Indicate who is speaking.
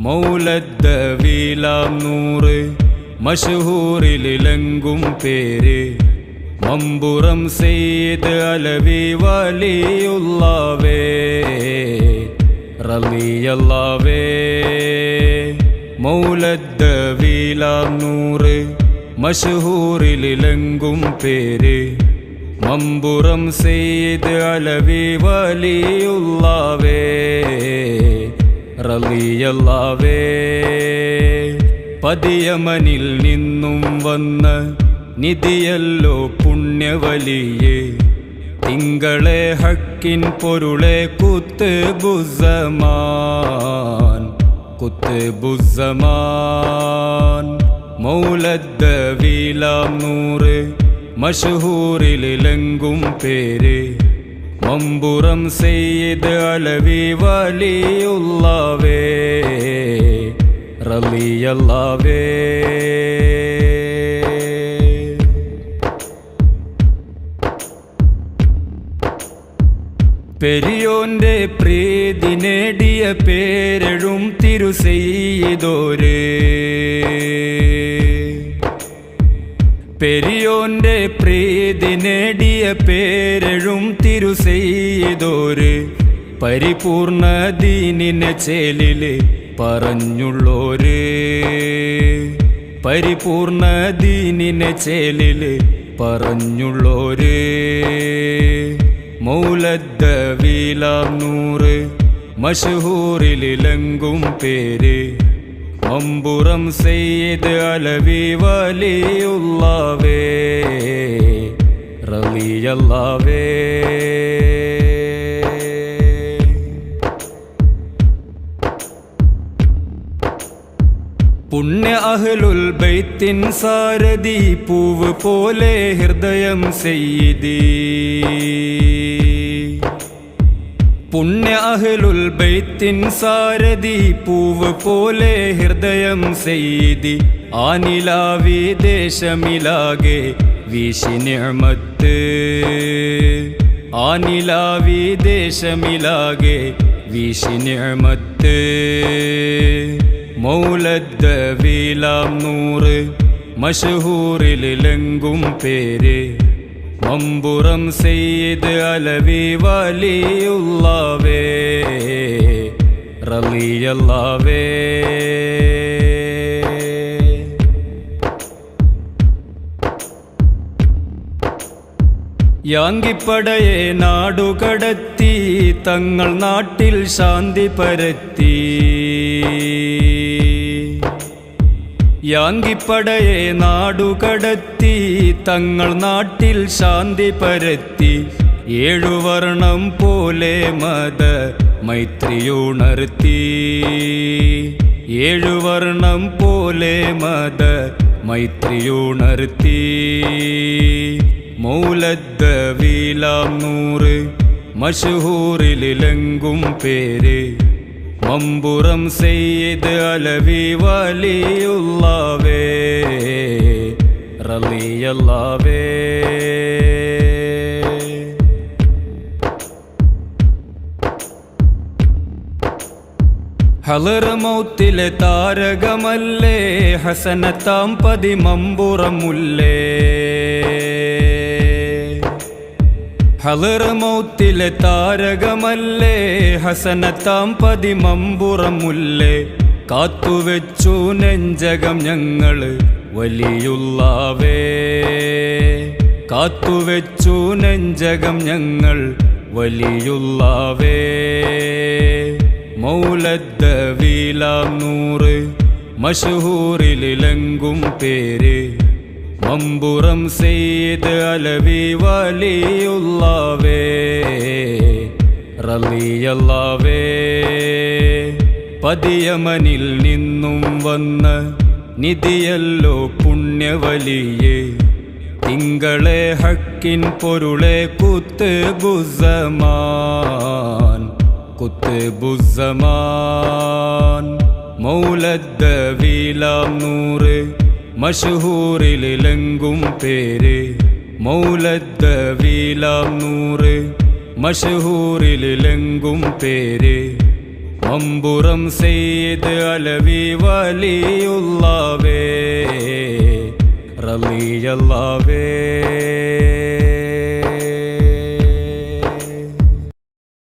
Speaker 1: മൗലദ്ദവീലാം നൂറ് മഷ്ഹൂറിലെങ്കും പേര് മമ്പുറം സയ്യിദ് അലവി വലിയുള്ളാവേ റളിയല്ലാവേ. മൗലദ്ദവീലാം നൂറ് മഷ്ഹൂറിലെങ്കും പേര് മമ്പുറം സയ്യിദ് അലവി വലിയുള്ളാവേ റളിയല്ലാവേ. പതിയമനിൽ നിന്നും വന്ന നിധിയല്ലോ പുണ്യവലിയേ തിങ്കളെ ഹക്കിൻ പൊരുളെ കുത്ബുസ്സമാൻ മൗലദ്ദവീലാം നൂറ് മഷ്ഹൂറിലെങ്കും പേര് മമ്പുറം സയ്യിദ് അലവി വലിയുള്ളാവേ റളിയല്ലാവേ. പെരിയോന്റെ പ്രീതി നേടിയ പേരെഴും തിരുസയ്യിദോര് പെരിയോന്റെ പ്രീതി നേടിയ പേരെഴും തിരുസയ്യിദോര് പരിപൂർണ ദീനിനെ ചേലില് പറഞ്ഞുള്ളോര് പരിപൂർണ ദീനിനെ ചേലില് പറഞ്ഞുള്ളോര് മൗലദ്ദവീലാം നൂറ് മഷ്ഹൂറിലെങ്കും പേര് മമ്പുറം സയ്യിദ് അലവി വലിയുള്ളാവേ റളിയല്ലാവേ. പുണ്യ അഹ്ലുൽ ബൈത്തിൻ സാരഥി പൂവ് പോലെ ഹൃദയം സയ്യിദി പുണ്യ അഹ്ലുൽ ബൈത്തിൻ സാരഥി പൂവ് പോലെ ഹൃദയം സയ്യിദി ആനിലാവി ദേശമിലാകെ വീശി നിഅമത്ത് ആനിലാവി ദേശമിലാകെ വീശി നിഅമത്ത് മൗലദ്ദവീലാം നൂറ് മഷ്ഹൂറിലെങ്കും പേര് മമ്പുറം സയ്യിദ് അലവി വലിയുള്ളാവേ റളിയല്ലാവേ. യാങ്കിപ്പടയെ നാടുകടത്തി തങ്ങൾ നാട്ടിൽ ശാന്തി പരത്തി യാങ്കിപ്പടയെ നാടുകടത്തി തങ്ങൾ നാട്ടിൽ ശാന്തി പരത്തി ഏഴുവർണം പോലെ മത മൈത്രിയുണർത്തി ഏഴുവർണം പോലെ മത മൈത്രിയുണർത്തി മൗലദ്ദവീലാം നൂറ് മഷ്ഹൂറിലെങ്കും പേര് മമ്പുറം സയ്യിദ് അലവി വലിയുള്ളാവേ റളിയല്ലാവേ. ഹളറമൗത്തിലെ താരകമല്ലേ ഹസനത്താം പതി മമ്പുറമുല്ലേ ഹളറമൗത്തിലെ താരകമല്ലേ ഹസനത്താം പതി മമ്പുറമുല്ലേ കാത്തുവെച്ചു നെഞ്ചകം ഞങ്ങള് വലിയുള്ളാവേ കാത്തുവെച്ചു നെഞ്ചകം ഞങ്ങൾ വലിയുള്ളാവേ. മൗലദ്ദവീലാം നൂറ് മഷ്ഹൂറിലെങ്കും പേര് മമ്പുറം സയ്യിദ് അലവി വലിയുള്ളാവേ റളിയല്ലാവേ. പതിയമനിൽ നിന്നും വന്ന നിധിയല്ലോ പുണ്യവലിയേ തിങ്കളെ ഹക്കിൻ പൊരുളെ കുത്ബുസ്സമാൻ മൗലദ്ദവീലാം നൂറ് മഷ്ഹൂറിലെങ്കും പേര് മൗലദ്ദവീലാം നൂറ് മഷ്ഹൂറിലെങ്കും പേര് മമ്പുറം സെയ്ദ് അലവി വലിയുള്ളാവേ റളിയല്ലാവേ.